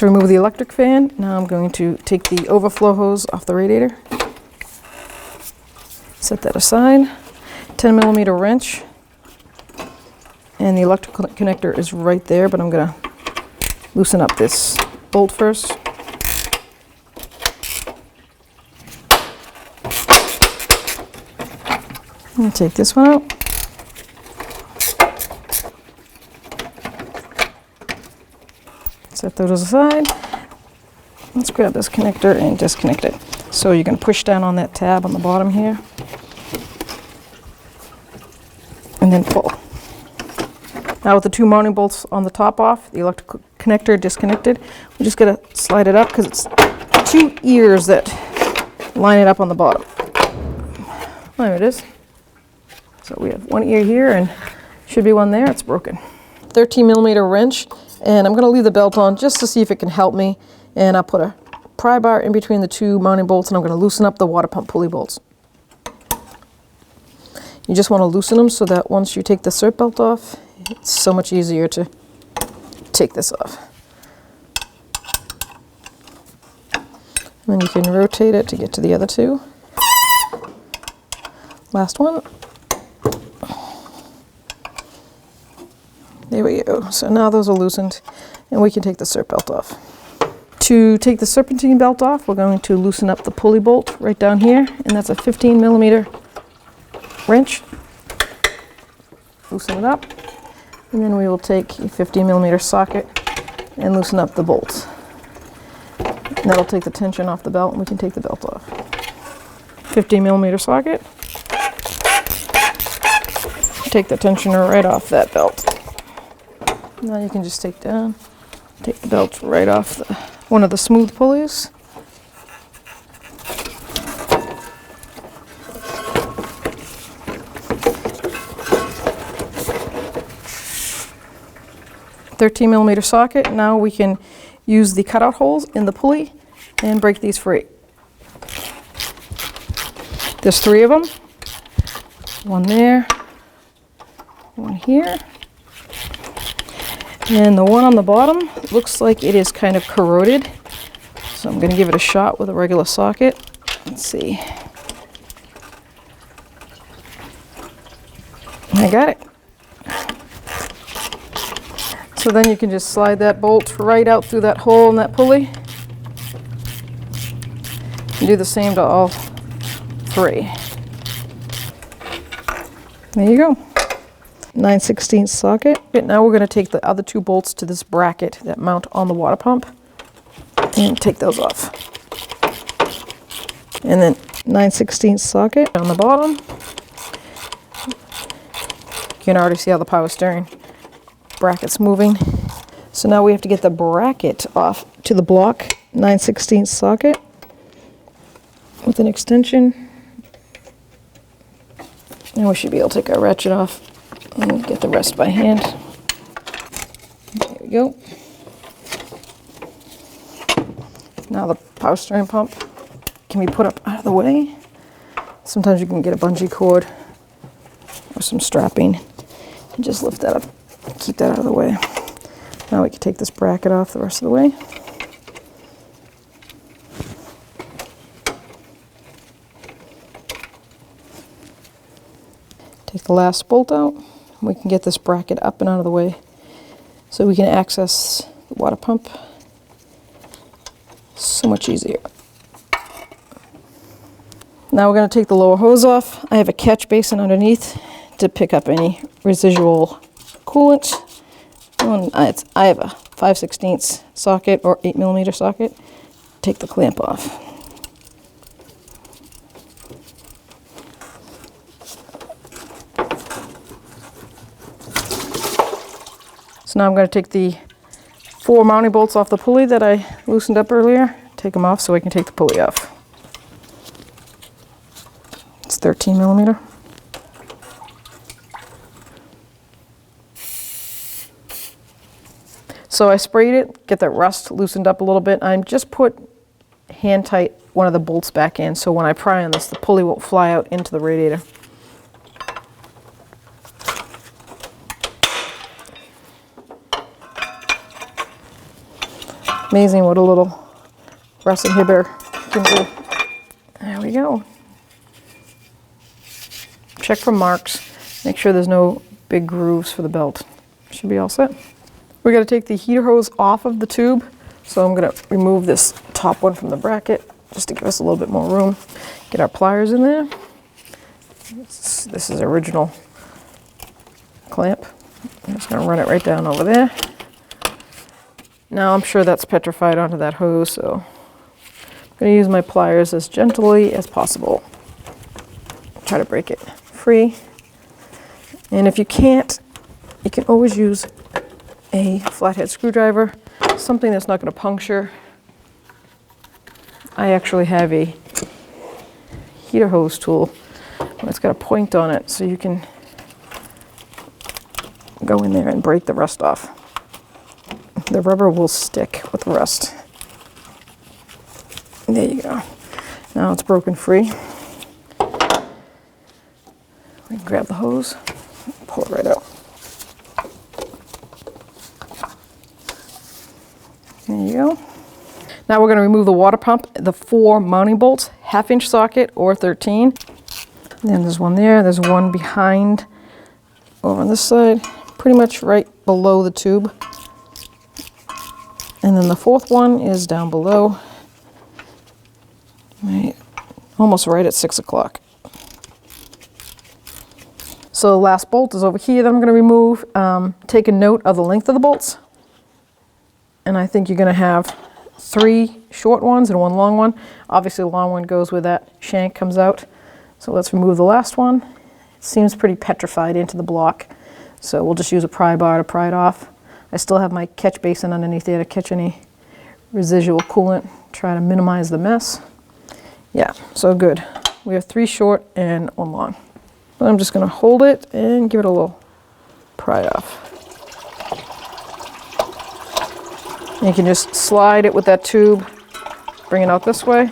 to remove the electric fan. Now I'm going to take the overflow hose off the radiator. Set that aside. 10 millimeter wrench. And the electrical connector is right there, but I'm going to loosen up this bolt first. I'm going to take this one out. Set those aside. Let's grab this connector and disconnect it. So you're going to push down on that tab on the bottom here. And then pull. Now with the two mounting bolts on the top off, the electrical connector disconnected, we're just going to slide it up because it's two ears that line it up on the bottom. There it is. So we have one ear here and should be one there. It's broken. 13 millimeter wrench, and I'm going to leave the belt on just to see if it can help me. And I'll put a pry bar in between the two mounting bolts, and I'm going to loosen up the water pump pulley bolts. You just want to loosen them so that once you take the Serp belt off, it's so much easier to take this off. And then you can rotate it to get to the other two. Last one. There we go. So now those are loosened, and we can take the Serp belt off. To take the Serpentine belt off, we're going to loosen up the pulley bolt right down here, and that's a 15 millimeter wrench. Loosen it up, and then we will take a 15 millimeter socket and loosen up the bolts. And that'll take the tension off the belt, and we can take the belt off. 15 millimeter socket. Take the tensioner right off that belt. Now you can just take the belt right off one of the smooth pulleys. .13 millimeter socket. Now we can use the cutout holes in the pulley and break these free. There's 3 of them. One there, one here. And the one on the bottom looks like it is kind of corroded. So I'm going to give it a shot with a regular socket. Let's see. I got it. So then you can just slide that bolt right out through that hole in that pulley. And do the same to all 3. There you go. 9/16 socket. Now we're going to take the other 2 bolts to this bracket that mount on the water pump and take those off. And then 9/16 socket on the bottom. You can already see how the power steering bracket's moving. So now we have to get the bracket off to the block 9/16 socket with an extension. And we should be able to take our ratchet off and get the rest by hand. There we go. Now the power steering pump can be put up out of the way. Sometimes you can get a bungee cord or some strapping and just lift that up and keep that out of the way. Now we can take this bracket off the rest of the way. Take the last bolt out. We can get this bracket up and out of the way so we can access the water pump so much easier. Now we're going to take the lower hose off. I have a catch basin underneath to pick up any residual coolant. I have a 5/16 socket or 8 millimeter socket. Take the clamp off. So now I'm going to take the 4 mounting bolts off the pulley that I loosened up earlier. Take them off so I can take the pulley off. It's 13 millimeter. So I sprayed it, get that rust loosened up a little bit. I just put hand tight one of the bolts back in so when I pry on this, the pulley won't fly out into the radiator. Amazing what a little rust inhibitor can do. There we go. Check for marks. Make sure there's no big grooves for the belt. Should be all set. We got to take the heater hose off of the tube. So I'm going to remove this top one from the bracket just to give us a little bit more room. Get our pliers in there. This is original clamp. I'm just going to run it right down over there. Now I'm sure that's petrified onto that hose, so I'm going to use my pliers as gently as possible. Try to break it free. And if you can't, you can always use a flathead screwdriver, something that's not going to puncture. I actually have a heater hose tool. It's got a point on it, so you can go in there and break the rust off. The rubber will stick with the rust. There you go. Now it's broken free. We can grab the hose, pull it right out. There you go. Now we're going to remove the water pump, the 4 mounting bolts, 1/2-inch socket or 13. Then there's one there, there's one behind over on this side, pretty much right below the tube. And then the 4th one is down below, right, almost right at 6 o'clock. So the last bolt is over here that I'm going to remove. Take a note of the length of the bolts. And I think you're going to have 3 short ones and 1 long one. Obviously the long one goes where that shank comes out. So let's remove the last one. It seems pretty petrified into the block. So we'll just use a pry bar to pry it off. I still have my catch basin underneath there to catch any residual coolant. Try to minimize the mess. Yeah, so good. We have 3 short and 1 long. So I'm just going to hold it and give it a little pry off. And you can just slide it with that tube, bring it out this way.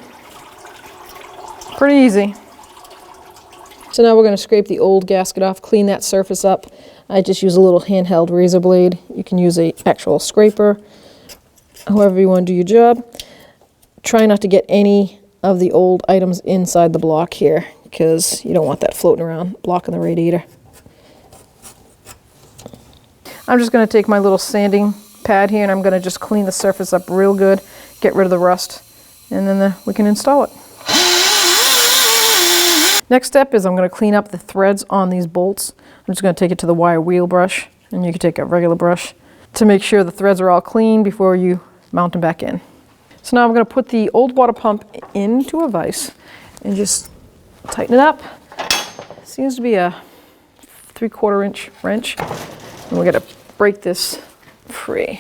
Pretty easy. So now we're going to scrape the old gasket off, clean that surface up. I just use a little handheld razor blade. You can use an actual scraper, however you want to do your job. Try not to get any of the old items inside the block here, because you don't want that floating around, blocking the radiator. I'm just going to take my little sanding pad here and I'm going to just clean the surface up real good, get rid of the rust, and then we can install it. Next step is I'm going to clean up the threads on these bolts. I'm just going to take it to the wire wheel brush, and you can take a regular brush to make sure the threads are all clean before you mount them back in. So now I'm going to put the old water pump into a vise and just tighten it up. Seems to be a 3/4 inch wrench, and we're going to break this free.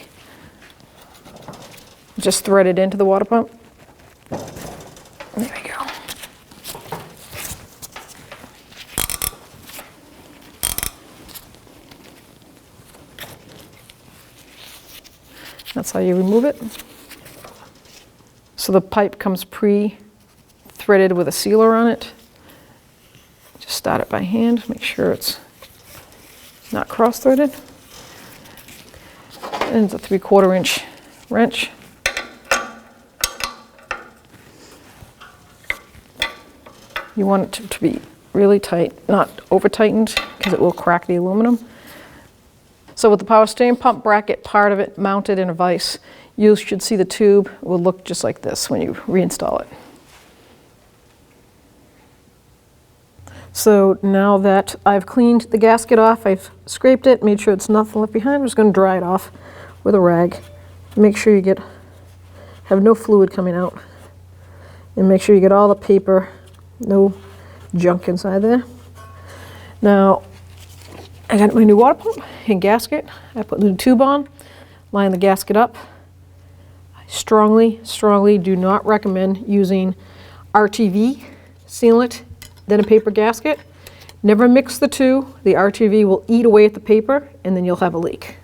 Just thread it into the water pump. There we go. That's how you remove it. So the pipe comes pre-threaded with a sealer on it. Just start it by hand, make sure it's not cross-threaded. And it's a 3/4 inch wrench. You want it to be really tight, not over-tightened, because it will crack the aluminum. So with the power steering pump bracket, part of it mounted in a vise, you should see the tube will look just like this when you reinstall it. So now that I've cleaned the gasket off, I've scraped it, made sure it's nothing left behind, I'm just going to dry it off with a rag. Make sure you have no fluid coming out, and make sure you get all the paper, no junk inside there. Now I got my new water pump and gasket. I put the new tube on, line the gasket up. I strongly do not recommend using RTV sealant, then a paper gasket. Never mix the two. The RTV will eat away at the paper and then you'll have a leak.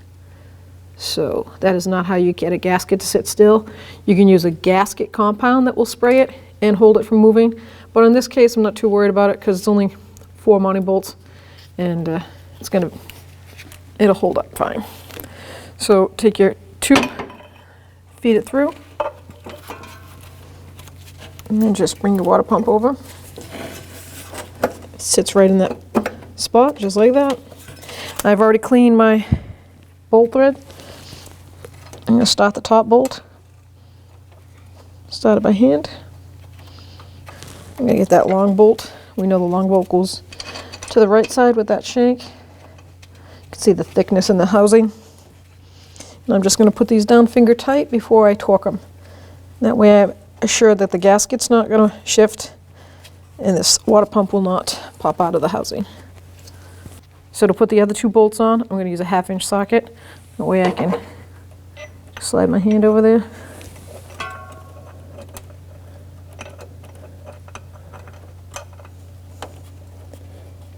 So that is not how you get a gasket to sit still. You can use a gasket compound that will spray it and hold it from moving. But in this case, I'm not too worried about it because it's only 4 mounting bolts, and it'll hold up fine. So take your tube, feed it through. And then just bring your water pump over. It sits right in that spot, just like that. I've already cleaned my bolt thread. I'm going to start the top bolt. Start it by hand. I'm going to get that long bolt. We know the long bolt goes to the right side with that shank. You can see the thickness in the housing. And I'm just going to put these down finger tight before I torque them. That way I'm assured that the gasket's not going to shift and this water pump will not pop out of the housing. So to put the other two bolts on, I'm going to use a 1/2-inch socket. That way I can slide my hand over there.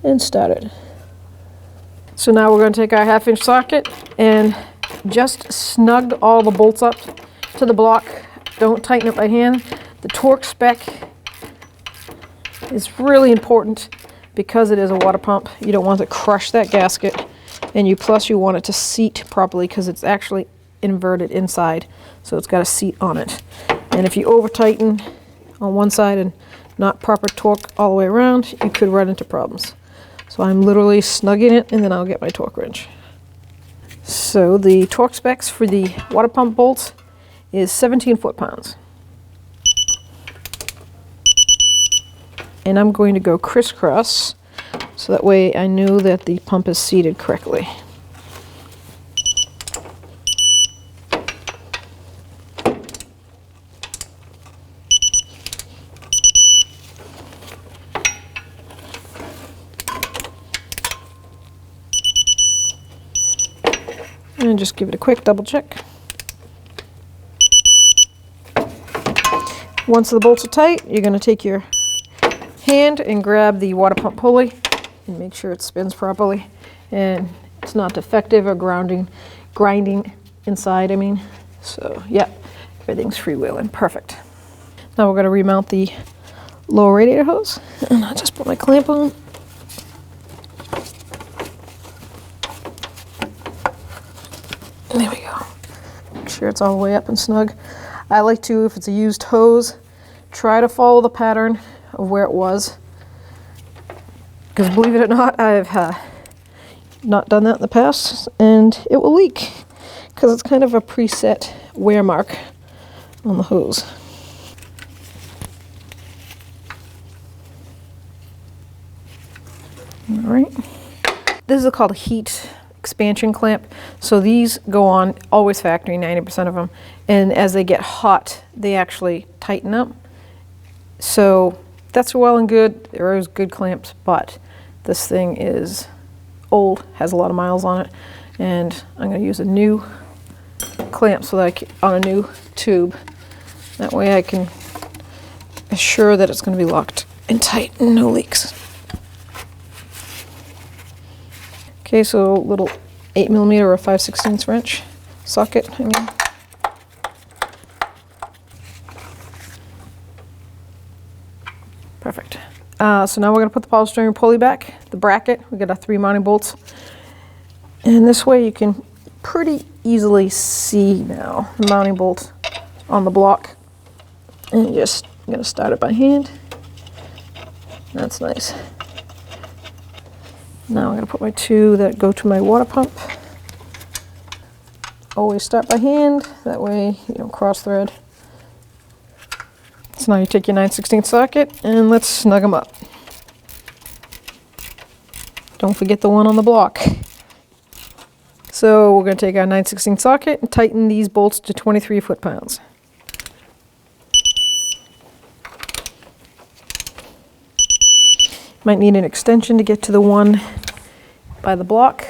And start it. So now we're going to take our 1/2-inch socket and just snug all the bolts up to the block. Don't tighten it by hand. The torque spec is really important because it is a water pump. You don't want to crush that gasket, and plus you want it to seat properly because it's actually inverted inside, so it's got a seat on it. And if you over tighten on one side and not proper torque all the way around, you could run into problems. So I'm literally snugging it, and then I'll get my torque wrench. So the torque specs for the water pump bolts is 17 foot-pounds. And I'm going to go crisscross so that way I know that the pump is seated correctly. And just give it a quick double check. Once the bolts are tight, you're going to take your hand and grab the water pump pulley and make sure it spins properly and it's not defective or grinding inside, So yeah, everything's freewheeling. Perfect. Now we're going to remount the lower radiator hose, and I'll just put my clamp on. There we go. Make sure it's all the way up and snug. I like to, if it's a used hose, try to follow the pattern of where it was. Because believe it or not, I've not done that in the past, and it will leak because it's kind of a preset wear mark on the hose. All right. This is called a heat expansion clamp. So these go on always factory, 90% of them, and as they get hot, they actually tighten up. So that's well and good. There is good clamps, but this thing is old, has a lot of miles on it, and I'm going to use a new clamp so that I can, on a new tube. That way I can assure that it's going to be locked and tight and no leaks. Okay, so little 8mm or 5/16 wrench socket. Perfect. So now we're going to put the power steering pulley back, the bracket. We got our 3 mounting bolts. And this way you can pretty easily see now the mounting bolt on the block. And I'm going to start it by hand. That's nice. Now I'm going to put my 2 that go to my water pump. Always start by hand, that way you don't cross thread. So now you take your 9/16 socket and let's snug them up. Don't forget the one on the block. So we're going to take our 9/16 socket and tighten these bolts to 23 foot-pounds. Might need an extension to get to the one by the block.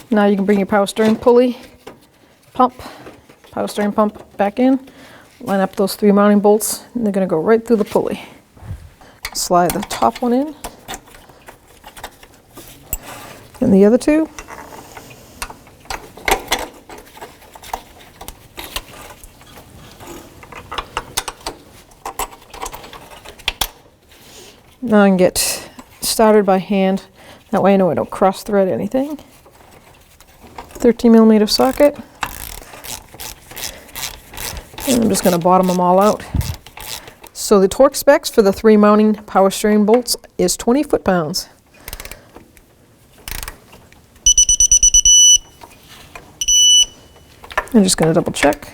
Now you can bring your power steering pulley power steering pump back in, line up those 3 mounting bolts, and they're going to go right through the pulley. Slide the top one in, and the other 2. Now I can get started by hand. That way I know I don't cross thread anything. 13mm socket. And I'm just going to bottom them all out. So the torque specs for the 3 mounting power steering bolts is 20 foot-pounds. I'm just going to double check.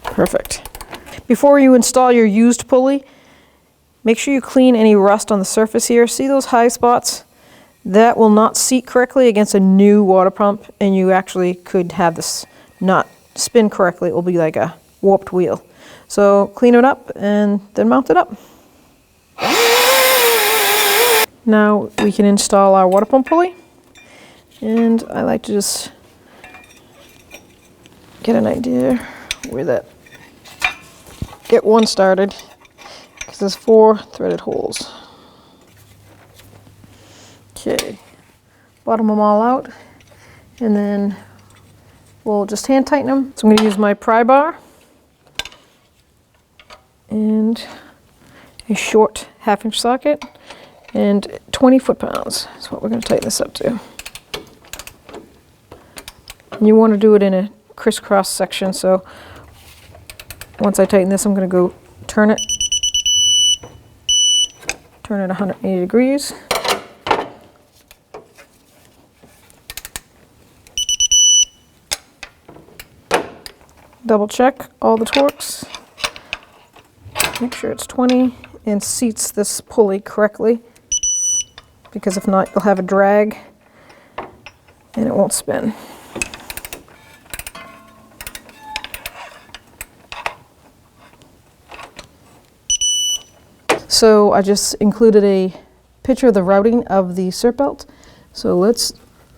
Perfect. Before you install your used pulley, make sure you clean any rust on the surface here. See those high spots? That will not seat correctly against a new water pump, and you actually could have this not spin correctly. It will be like a warped wheel. So clean it up and then mount it up. Now we can install our water pump pulley, and I like to just get an idea where that, get one started, because there's 4 threaded holes. Okay, bottom them all out, and then we'll just hand tighten them. So I'm going to use my pry bar and a short 1/2-inch socket, and 20 foot-pounds is what we're going to tighten this up to. And you want to do it in a crisscross section, so once I tighten this, I'm going to go turn it 180 degrees. Double check all the torques. Make sure it's 20 and seats this pulley correctly, because if not, you'll have a drag and it won't spin. So I just included a picture of the routing of the Serp belt. So let's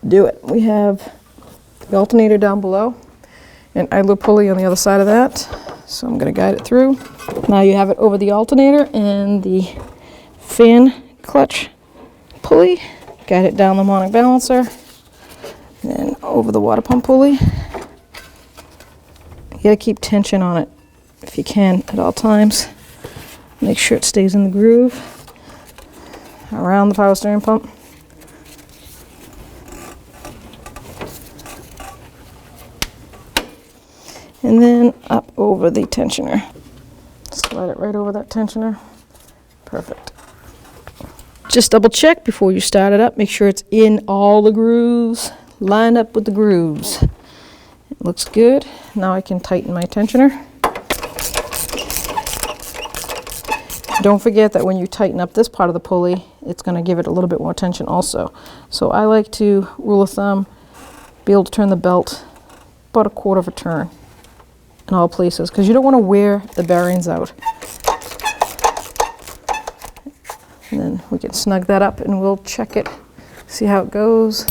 do it. We have the alternator down below, an idler pulley on the other side of that. So I'm going to guide it through. Now you have it over the alternator and the fan clutch pulley. Guide it down the harmonic balancer. And then over the water pump pulley. You got to keep tension on it if you can at all times. Make sure it stays in the groove around the power steering pump. And then up over the tensioner. Slide it right over that tensioner. Perfect. Just double check before you start it up. Make sure it's in all the grooves, lined up with the grooves. It looks good. Now I can tighten my tensioner. Don't forget that when you tighten up this part of the pulley, it's going to give it a little bit more tension also. So I like to, rule of thumb, be able to turn the belt about 1/4 of a turn in all places, because you don't want to wear the bearings out. And then we can snug that up and we'll check it, see how it goes.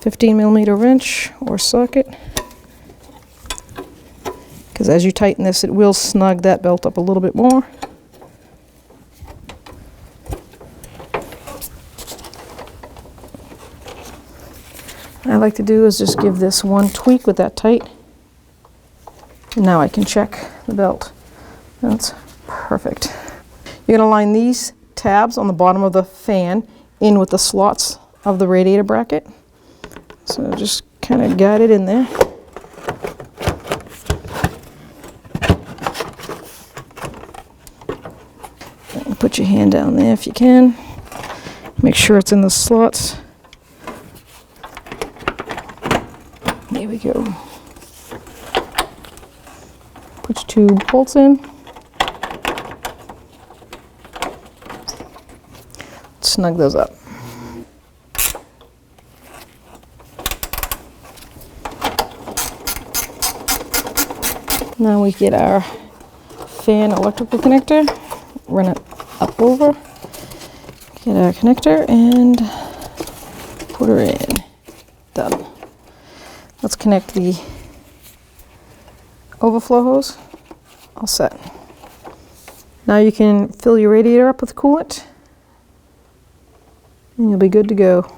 15mm wrench or socket. Because as you tighten this, it will snug that belt up a little bit more. What I like to do is just give this one tweak with that tight. And now I can check the belt. That's perfect. You're going to line these tabs on the bottom of the fan in with the slots of the radiator bracket. So just kind of guide it in there. And put your hand down there if you can. Make sure it's in the slots. There we go. Put your 2 bolts in. Snug those up. Now we get our fan electrical connector, run it up over, get our connector and put her in. Done. Let's connect the overflow hose. All set. Now you can fill your radiator up with coolant and you'll be good to go.